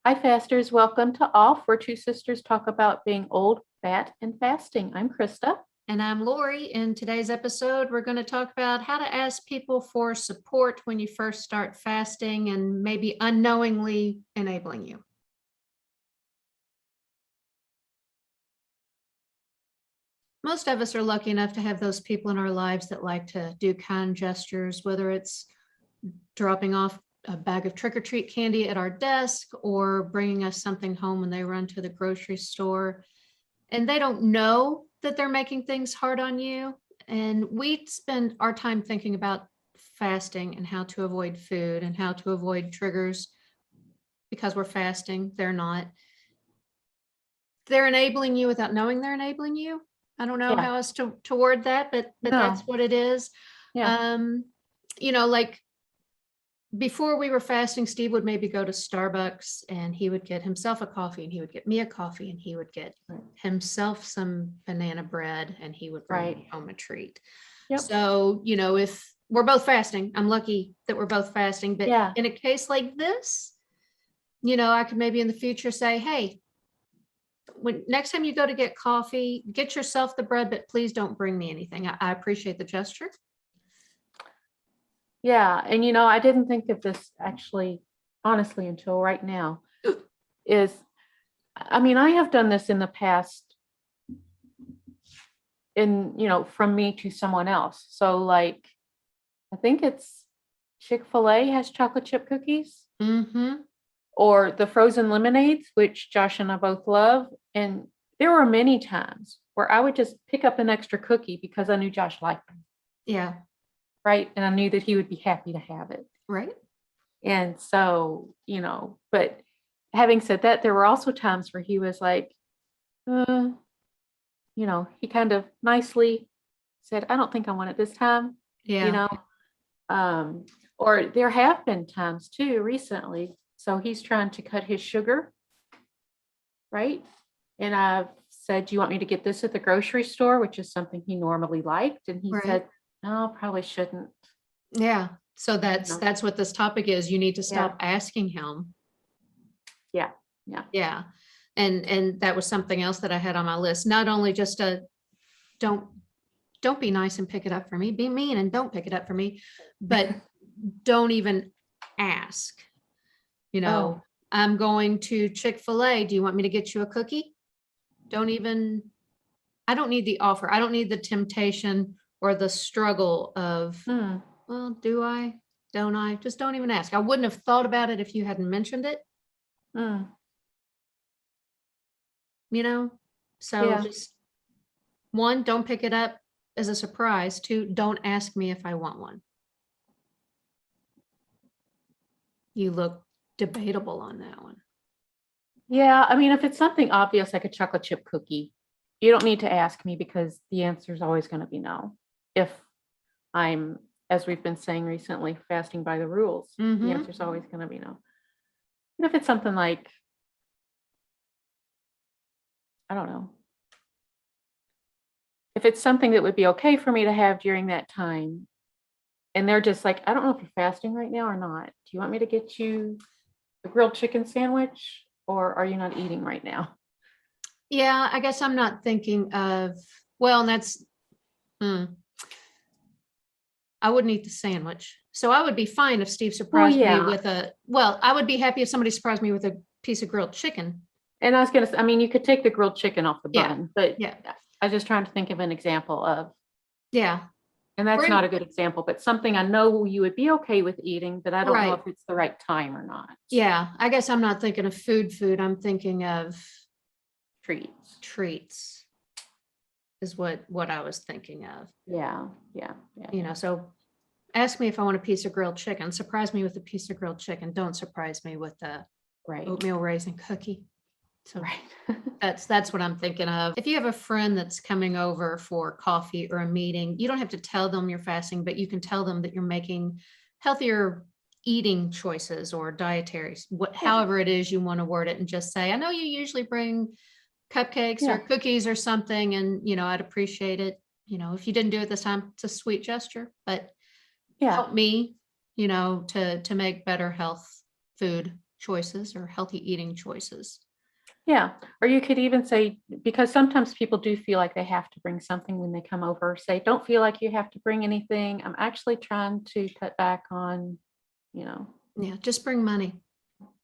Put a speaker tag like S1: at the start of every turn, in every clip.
S1: Hi, fasters. Welcome to Off, where two sisters talk about being old, fat, and fasting. I'm Krista.
S2: And I'm Lori. In today's episode, we're going to talk about how to ask people for support when you first start fasting and maybe unknowingly enabling you. Most of us are lucky enough to have those people in our lives that like to do kind gestures, whether it's dropping off a bag of trick-or-treat candy at our desk or bringing us something home when they run to the grocery store. And they don't know that they're making things hard on you. And we spend our time thinking about fasting and how to avoid food and how to avoid triggers because we're fasting. They're not. They're enabling you without knowing they're enabling you. I don't know how else to word that, but that's what it is.
S1: Yeah.
S2: Like before we were fasting, Steve would maybe go to Starbucks and he would get himself a coffee and he would get me a coffee and he would get himself some banana bread and he would bring home a treat.
S1: Yep.
S2: So, if we're both fasting, I'm lucky that we're both fasting, but in a case like this, I could maybe in the future say, hey, when next time you go to get coffee, get yourself the bread, but please don't bring me anything. I appreciate the gesture.
S1: Yeah. And, I didn't think of this actually, honestly, until right now. I have done this in the past from me to someone else. So like, I think it's Chick-fil-A has chocolate chip cookies.
S2: Mm-hmm.
S1: Or the frozen lemonades, which Josh and I both love. And there were many times where I would just pick up an extra cookie because I knew Josh liked them.
S2: Yeah.
S1: Right. And I knew that he would be happy to have it.
S2: Right.
S1: And so, but having said that, there were also times where he was like, he kind of nicely said, I don't think I want it this time.
S2: Yeah.
S1: Or there have been times too recently. So he's trying to cut his sugar, right? And I've said, do you want me to get this at the grocery store, which is something he normally liked? And he said, no, probably shouldn't.
S2: Yeah. So that's what this topic is. You need to stop asking him.
S1: Yeah.
S2: Yeah. And that was something else that I had on my list. Not only just don't be nice and pick it up for me, be mean and don't pick it up for me, but don't even ask. I'm going to Chick-fil-A. Do you want me to get you a cookie? I don't need the offer. I don't need the temptation or the struggle of, well, do I? Don't I? Just don't even ask. I wouldn't have thought about it if you hadn't mentioned it. So just one, don't pick it up as a surprise. Two, don't ask me if I want one. You look debatable on that one.
S1: Yeah. If it's something obvious like a chocolate chip cookie, you don't need to ask me because the answer is always going to be no. If I'm, as we've been saying recently, fasting by the rules, the answer is always going to be no. And if it's something like, I don't know, if it's something that would be okay for me to have during that time, and they're just like, I don't know if you're fasting right now or not. Do you want me to get you a grilled chicken sandwich, or are you not eating right now?
S2: Yeah, I guess I'm not thinking of, well, and that's, I wouldn't eat the sandwich. So I would be fine if Steve surprised me with I would be happy if somebody surprised me with a piece of grilled chicken.
S1: And I was going to say, you could take the grilled chicken off the bun, but I was just trying to think of an example of.
S2: Yeah.
S1: And that's not a good example, but something I know you would be okay with eating, but I don't know if it's the right time or not.
S2: Yeah. I guess I'm not thinking of food. I'm thinking of treats is what I was thinking of.
S1: Yeah.
S2: So ask me if I want a piece of grilled chicken. Surprise me with a piece of grilled chicken. Don't surprise me with a oatmeal raisin cookie. So that's what I'm thinking of. If you have a friend that's coming over for coffee or a meeting, you don't have to tell them you're fasting, but you can tell them that you're making healthier eating choices or dietary, however it is you want to word it, and just say, I know you usually bring cupcakes or cookies or something, and I'd appreciate it. If you didn't do it this time, it's a sweet gesture, but help me, to make better health food choices or healthy eating choices.
S1: Yeah. Or you could even say, because sometimes people do feel like they have to bring something when they come over, say, don't feel like you have to bring anything. I'm actually trying to cut back on, you know.
S2: Yeah, just bring money.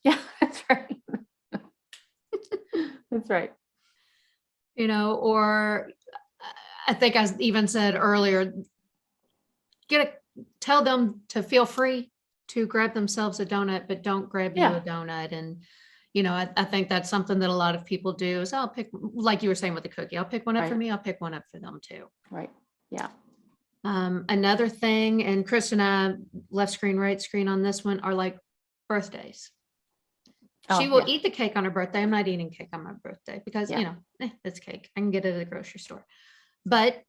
S1: Yeah, that's right. That's right.
S2: Or I think I even said earlier, tell them to feel free to grab themselves a donut, but don't grab you
S1: Yeah.
S2: a donut. And, I think that's something that a lot of people do is I'll pick, like you were saying with the cookie, I'll pick one up for
S1: Right.
S2: me. I'll pick one up for them too.
S1: Right. Yeah.
S2: Another thing, and Chris and I, left screen, right screen on this one, are like birthdays. She
S1: Oh,
S2: will
S1: yeah.
S2: eat the cake on her birthday. I'm not eating cake on my birthday because,
S1: Yeah.
S2: it's cake. I can get it at the grocery store. But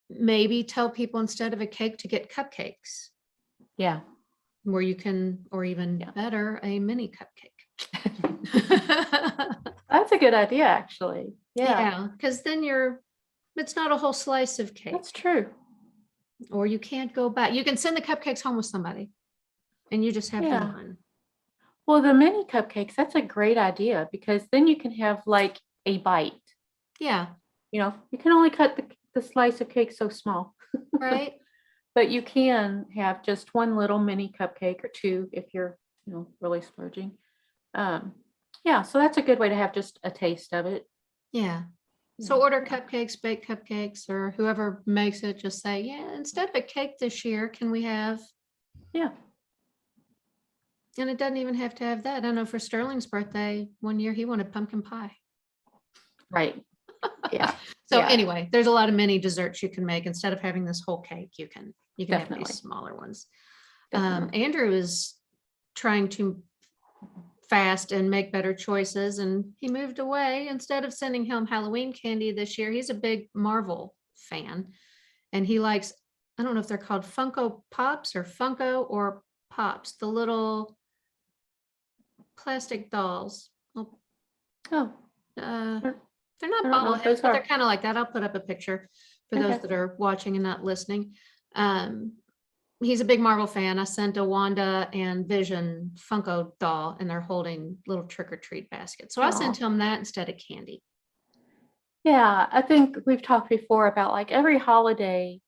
S2: maybe tell people instead of a cake to get cupcakes
S1: Yeah.
S2: where you can, or even
S1: Yeah.
S2: better, a mini cupcake.
S1: That's a good idea, actually. Yeah.
S2: Yeah, because then it's not a whole slice of cake,
S1: That's true.
S2: or you can't go back. You can send the cupcakes home with somebody and you just have the
S1: Yeah.
S2: one.
S1: Well, the mini cupcakes, that's a great idea because then you can have like a bite.
S2: Yeah,
S1: You can only cut the slice of cake so small,
S2: right.
S1: but you can have just one little mini cupcake or two if you're, really splurging. Yeah, so that's a good way to have just a taste of it.
S2: Yeah. So
S1: Yeah.
S2: order cupcakes, bake cupcakes, or whoever makes it, just say, yeah, instead of a cake this year, can we have,
S1: Yeah.
S2: and it doesn't even have to have that. I know for Sterling's birthday, one year he wanted pumpkin pie.
S1: Right. Yeah.
S2: So
S1: Yeah.
S2: anyway, there's a lot of mini desserts you can make instead of having this whole cake. You can have
S1: Definitely.
S2: these smaller ones.
S1: Definitely.
S2: Andrew is trying to fast and make better choices, and he moved away. Instead of sending home Halloween candy this year, he's a big Marvel fan, and he likes, I don't know if they're called Funko Pops or Funko or Pops, the little plastic dolls. Well,
S1: Oh,
S2: they're not
S1: I don't know what those
S2: bobbleheads, but they're
S1: are.
S2: kind of like that. I'll put up a picture for those
S1: Okay.
S2: that are watching and not listening. Um, he's a big Marvel fan. I sent a Wanda and Vision Funko doll, and they're holding little trick or treat baskets. So I sent
S1: Aw.
S2: him that instead of candy.
S1: Yeah, I think we've talked before about like every holiday,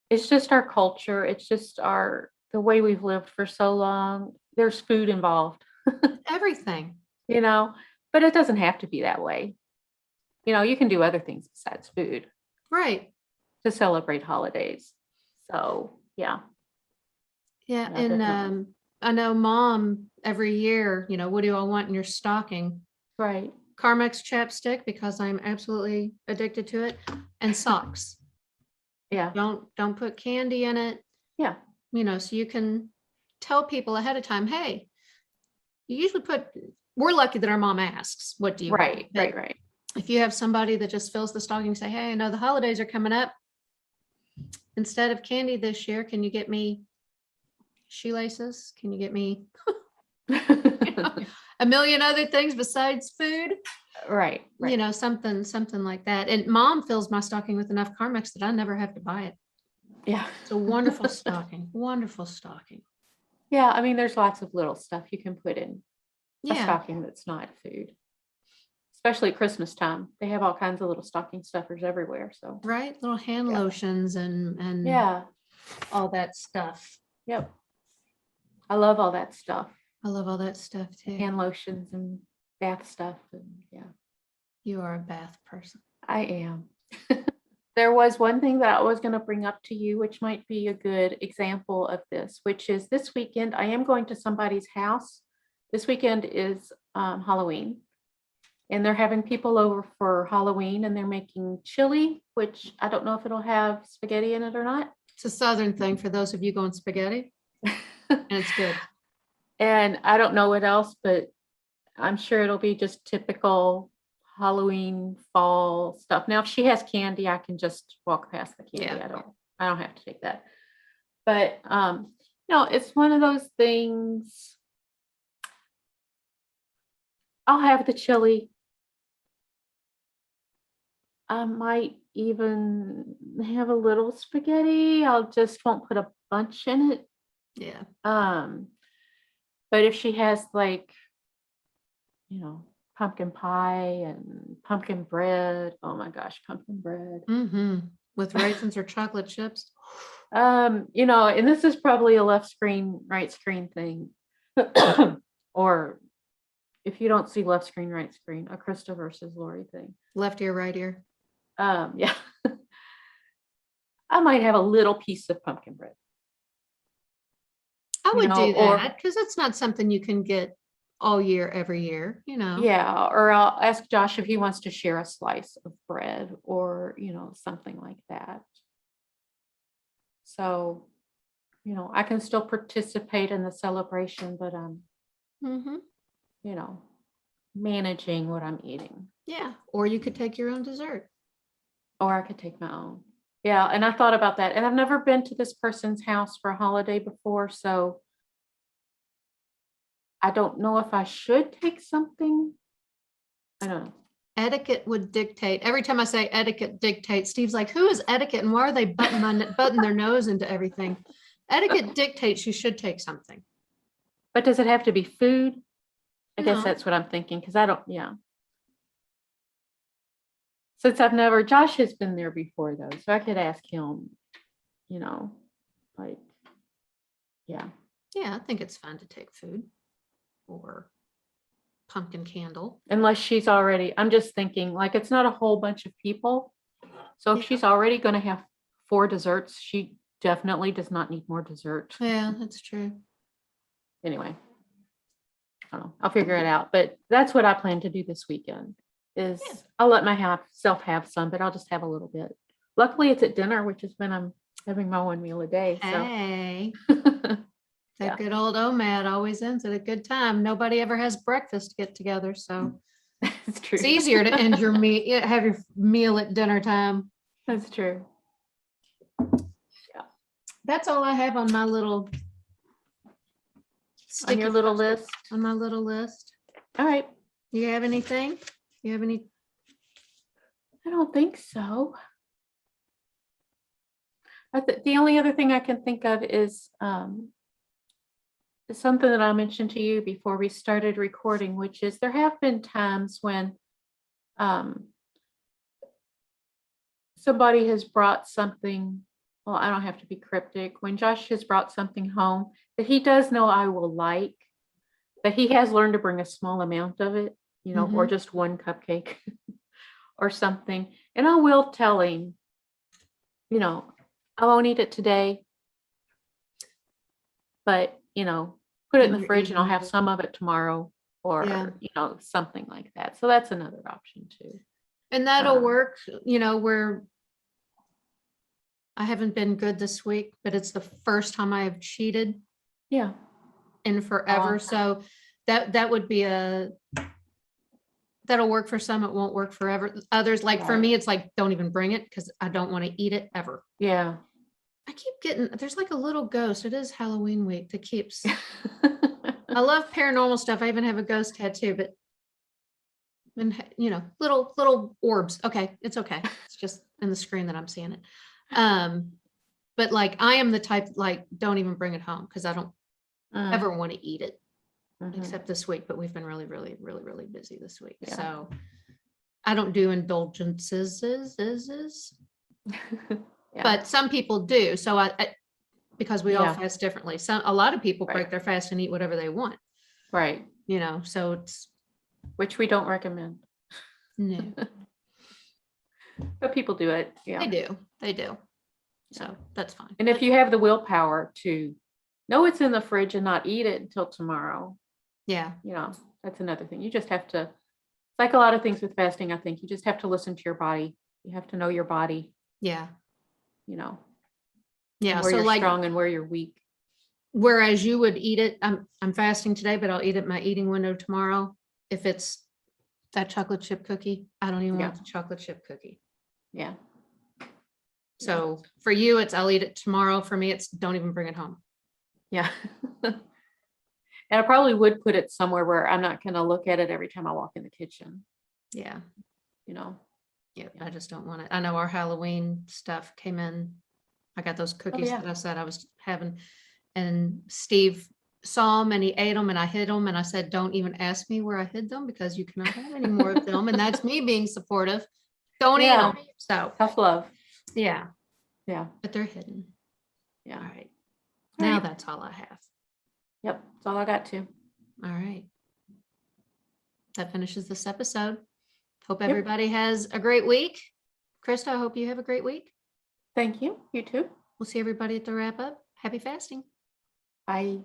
S1: it's just our culture. It's just the way we've lived for so long. There's food involved,
S2: Everything.
S1: you know, but it doesn't have to be that way. You can do other things besides food
S2: Right.
S1: to celebrate holidays. So, yeah,
S2: Yeah.
S1: yeah,
S2: And
S1: definitely.
S2: I know Mom every year, what do I want in your stocking?
S1: Right.
S2: Carmex chapstick, because I'm absolutely addicted to it, and socks.
S1: Yeah.
S2: Don't put candy in it,
S1: Yeah.
S2: so you can tell people ahead of time, hey, you usually we're lucky that our mom asks, what do you want?
S1: Right.
S2: But
S1: Right. Right.
S2: if you have somebody that just fills the stocking, say, hey, I know the holidays are coming up. Instead of candy this year, can you get me shoelaces? Can you get me a million other things besides food?
S1: Right. Right.
S2: Something like that. And Mom fills my stocking with enough Carmex that I never have to buy it.
S1: Yeah.
S2: It's a wonderful stocking. Wonderful stocking.
S1: Yeah. I mean, there's lots of little stuff you can put in a
S2: Yeah.
S1: stocking that's not food, especially at Christmas time. They have all kinds of little stocking stuffers everywhere. So,
S2: Right. Little hand
S1: yeah.
S2: lotions and
S1: Yeah.
S2: all that stuff.
S1: Yep. I love all that stuff.
S2: I love all that stuff too.
S1: Hand lotions and bath stuff. And yeah,
S2: You are a bath person.
S1: I am. There was one thing that I was going to bring up to you, which might be a good example of this, which is this weekend, I am going to somebody's house. This weekend is Halloween, and they're having people over for Halloween, and they're making chili, which I don't know if it'll have spaghetti in it or not.
S2: It's a Southern thing for those of you going spaghetti, and it's good.
S1: And I don't know what else, but I'm sure it'll be just typical Halloween fall stuff. Now, if she has candy, I can just walk past the candy.
S2: Yeah.
S1: I don't have to take that. But it's one of those things. I'll have the chili. I might even have a little spaghetti. I'll just won't put a bunch in it.
S2: Yeah.
S1: But if she has like, pumpkin pie and pumpkin bread, oh my gosh, pumpkin bread.
S2: With raisins or chocolate chips.
S1: And this is probably a left screen, right screen thing. Or if you don't see left screen, right screen, a Krista versus Lori thing.
S2: Left ear, right ear.
S1: Yeah. I might have a little piece of pumpkin bread.
S2: I would do
S1: or
S2: that because it's not something you can get all year, every year,
S1: yeah, or I'll ask Josh if he wants to share a slice of bread or, something like that. So, I can still participate in the celebration, but managing what I'm eating.
S2: Yeah. Or you could take your own dessert.
S1: Or I could take my own. Yeah, and I thought about that. And I've never been to this person's house for a holiday before, so I don't know if I should take something. I don't know.
S2: Etiquette would dictate. Every time I say etiquette dictates, Steve's like, who is etiquette and why are they button their nose into everything? Etiquette dictates you should take something.
S1: But does it have to be food? I guess
S2: No.
S1: that's what I'm thinking, because I don't, Since Josh has been there before though, so I could ask him, like, yeah.
S2: Yeah, I think it's fun to take food or pumpkin candle.
S1: Unless she's already, I'm just thinking, like, it's not a whole bunch of people. So if she's already going to have 4 desserts, she definitely does not need more dessert.
S2: Yeah, that's true.
S1: Anyway, I don't know. I'll figure it out. But that's what I plan to do this weekend is I'll let myself have some, but I'll just have a little bit. Luckily, it's at dinner, which is when I'm having my one meal a day.
S2: Hey,
S1: So
S2: that good old OMAD always ends at a good time. Nobody ever has breakfast to get together, so
S1: it's true.
S2: it's easier to end your meal, have your meal at dinner time.
S1: That's true.
S2: That's all I have on my little
S1: On your little list.
S2: On my little list.
S1: All right.
S2: You have anything? You have any?
S1: I don't think so. The only other thing I can think of is something that I mentioned to you before we started recording, which is there have been times when somebody has brought something. Well, I don't have to be cryptic. When Josh has brought something home that he does know I will like, that he has learned to bring a small amount of it, or just one cupcake or something. And I will tell him, I won't eat it today, but, put it in the fridge and I'll have some of it tomorrow or, something like that. So that's another option too.
S2: And that'll work, where I haven't been good this week, but it's the first time I have cheated.
S1: Yeah.
S2: In forever. So that would be that'll work for some. It won't work forever. Others, like for me, it's like, don't even bring it because I don't want to eat it ever.
S1: Yeah.
S2: I keep getting, there's like a little ghost. It is Halloween week that keeps, I love paranormal stuff. I even have a ghost tattoo, but and little orbs. Okay. It's okay. It's just in the screen that I'm seeing it. But like, I am the type, like, don't even bring it home because I don't ever want to eat it except this week, but we've been really, really, really, really busy this week.
S1: Yeah.
S2: So I don't do indulgences, but some people do. So I because we all fast differently. A lot of people break their fast and eat whatever they want.
S1: Right.
S2: So it's.
S1: Which we don't recommend.
S2: No.
S1: But people do it. Yeah.
S2: They do. So that's fine.
S1: And if you have the willpower to know it's in the fridge and not eat it until tomorrow.
S2: Yeah.
S1: That's another thing. You just have to, like a lot of things with fasting, I think you just have to listen to your body. You have to know your body.
S2: Yeah.
S1: Yeah.
S2: So
S1: Where you're
S2: like
S1: strong and where you're weak.
S2: Whereas you would eat it, I'm fasting today, but I'll eat it my eating window tomorrow. If it's that chocolate chip cookie, I don't even want the chocolate chip cookie.
S1: Yeah.
S2: So for you, it's I'll eat it tomorrow. For me, it's don't even bring it home.
S1: Yeah. And I probably would put it somewhere where I'm not going to look at it every time I walk in the kitchen.
S2: Yeah.
S1: Yeah.
S2: I just don't want it. I know our Halloween stuff came in. I got those cookies that I said I was having, and Steve saw them and he ate them and I hid them and I said, don't even ask me where I hid them because you cannot have any more of them. And that's me being supportive. Don't eat
S1: Yeah.
S2: them. So,
S1: Tough love.
S2: yeah,
S1: Yeah.
S2: but they're hidden.
S1: Yeah.
S2: All right.
S1: All
S2: Now
S1: right.
S2: that's all I have.
S1: Yep. That's all I got to.
S2: All right. That finishes this episode. Hope
S1: Yep.
S2: everybody has a great week. Krista, I hope you have a great week.
S1: Thank you. You too.
S2: We'll see everybody at the wrap up. Happy fasting.
S1: Bye.